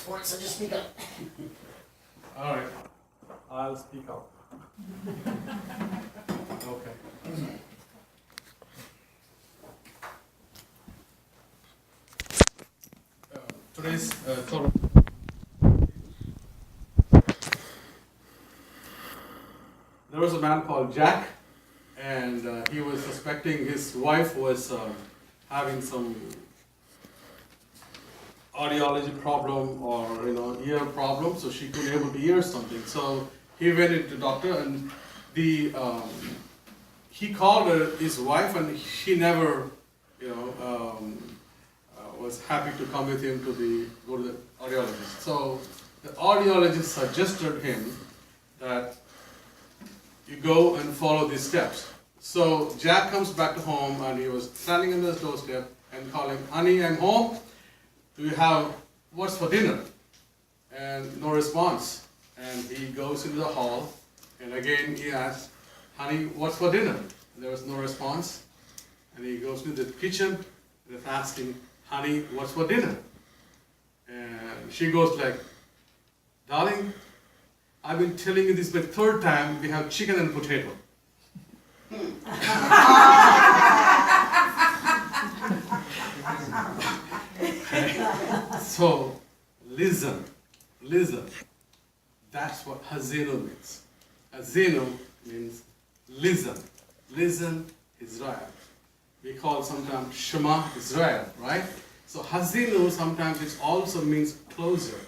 for it, so just speak up. All right, I'll speak up. Okay. Today's Torah. There was a man called Jack, and he was suspecting his wife was having some audiology problem or ear problem, so she couldn't able to hear something. So he went into doctor, and he called his wife, and she never was happy to come with him to go to the audiologist. So the audiologist suggested him that you go and follow these steps. So Jack comes back to home, and he was standing on the doorstep and calling, "Honey, I'm home. Do you have what's for dinner?" And no response. And he goes into the hall, and again he asks, "Honey, what's for dinner?" And there was no response. And he goes to the kitchen and is asking, "Honey, what's for dinner?" And she goes like, "Darling, I've been telling you this for the third time, we have chicken and potato." So, listen. That's what Hazing means. Hazing means listen. Listen, Israel. We call sometimes Shema Israel, right? So Hazing sometimes it also means closer.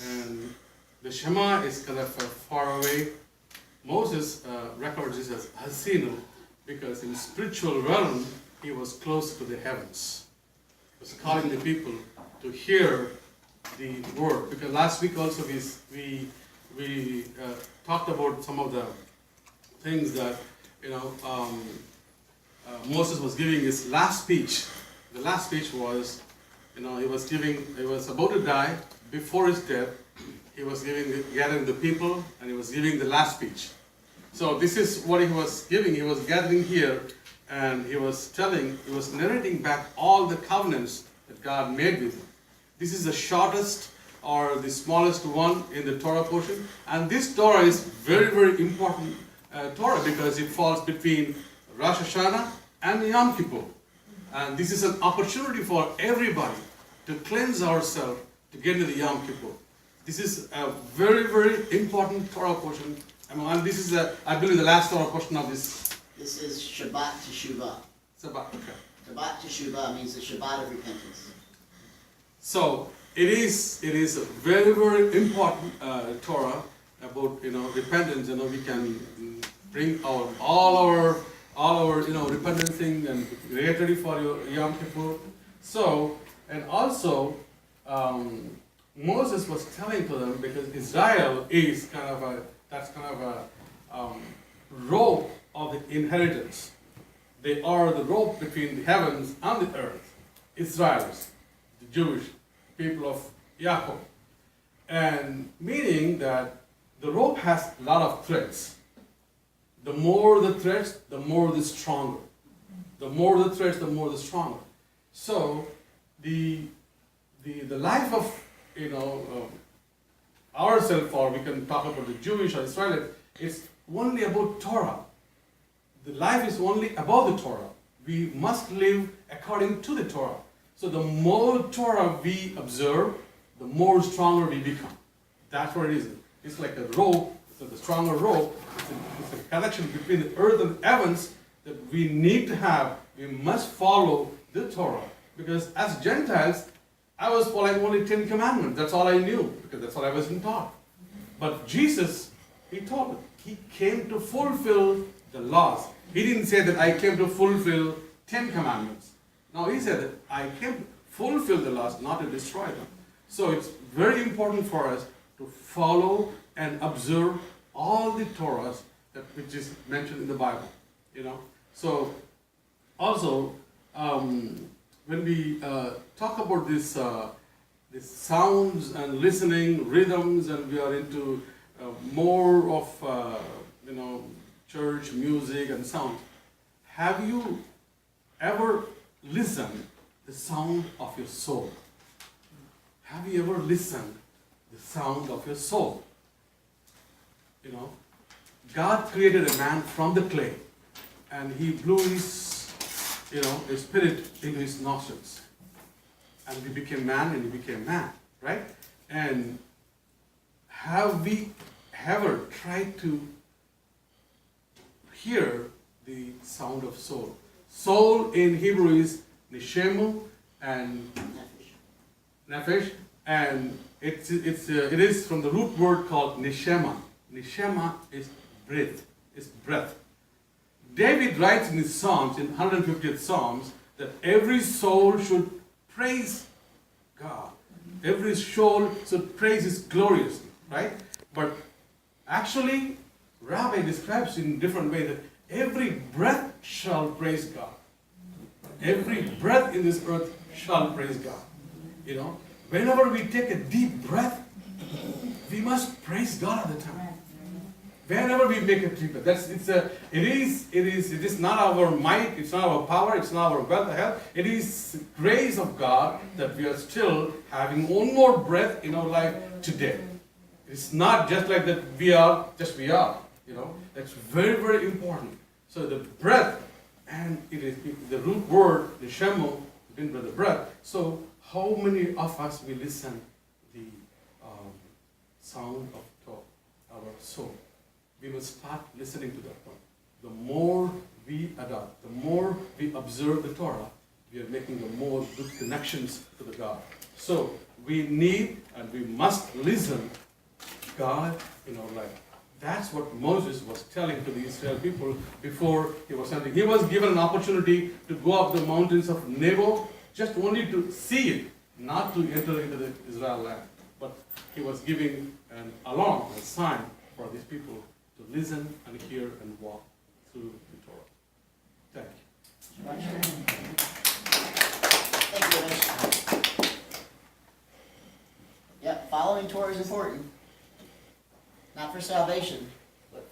And the Shema is kind of far away. Moses records this as Hazing because in spiritual realm he was close to the heavens. He was calling the people to hear the word. Because last week also we talked about some of the things that Moses was giving his last speech. The last speech was, he was about to die. Before his death, he was gathering the people, and he was giving the last speech. So this is what he was giving. He was gathering here, and he was narrating back all the covenants that God made with him. This is the shortest or the smallest one in the Torah portion, and this Torah is very, very important Torah because it falls between Rosh Hashanah and Yom Kippur. And this is an opportunity for everybody to cleanse ourselves to get into the Yom Kippur. This is a very, very important Torah portion. And this is, I believe, the last Torah portion of this. This is Shabbat Teshuvah. Shabbat, okay. Shabbat Teshuvah means the Shabbat of repentance. So it is a very, very important Torah about repentance. We can bring all our repentance thing and get ready for your Yom Kippur. So, and also Moses was telling to them, because Israel is kind of a rope of the inheritance. They are the rope between the heavens and the earth. Israelis, the Jewish people of Yaakov. And meaning that the rope has a lot of threads. The more the threads, the more the stronger. The more the threads, the more the stronger. So the life of ourselves, or we can talk about the Jewish or Israelite, it's only about Torah. The life is only about the Torah. We must live according to the Torah. So the more Torah we observe, the more stronger we become. That's what it is. It's like a rope. So the stronger rope, it's a connection between the earth and the heavens that we need to have. We must follow the Torah. Because as Gentiles, I was following only 10 commandments. That's all I knew, because that's what I was taught. But Jesus, he told me, he came to fulfill the laws. He didn't say that I came to fulfill 10 commandments. No, he said that I came to fulfill the laws, not to destroy them. So it's very important for us to follow and observe all the Torahs which is mentioned in the Bible. So also when we talk about this sounds and listening rhythms, and we are into more of church music and sound, have you ever listened the sound of your soul? have you ever listened the sound of your soul? You know, God created a man from the clay, and He blew His, His spirit into his nostrils, and we became man, and he became man, right? And have we ever tried to hear the sound of soul? Soul in Hebrew is neshemu and nefesh, and it is from the root word called neshema. Neshema is breath. David writes in his Psalms, in 150th Psalms, that every soul should praise God. Every soul should praise His gloriously, right? But actually, Rabbi describes in a different way that every breath shall praise God. Every breath in this earth shall praise God. You know, whenever we take a deep breath, we must praise God at the time. Whenever we make a deep breath, it is not our might, it's not our power, it's not our wealth or health. It is the grace of God that we are still having one more breath in our life today. It's not just like that we are. You know, that's very, very important. So the breath, and it is the root word, the shemu, means the breath. So how many of us will listen the sound of our soul? We will start listening to that one. The more we adopt, the more we observe the Torah, we are making the more good connections to the God. So we need and we must listen to God in our life. That's what Moses was telling to the Israel people before he was sending. He was given an opportunity to go up the mountains of Nebo, just only to see it, not to enter into the Israel land. But he was giving an alarm, a sign for these people to listen and hear and walk through the Torah. Thank you. Thank you, Ramesh. Yep, following Torah is important. Not for salvation,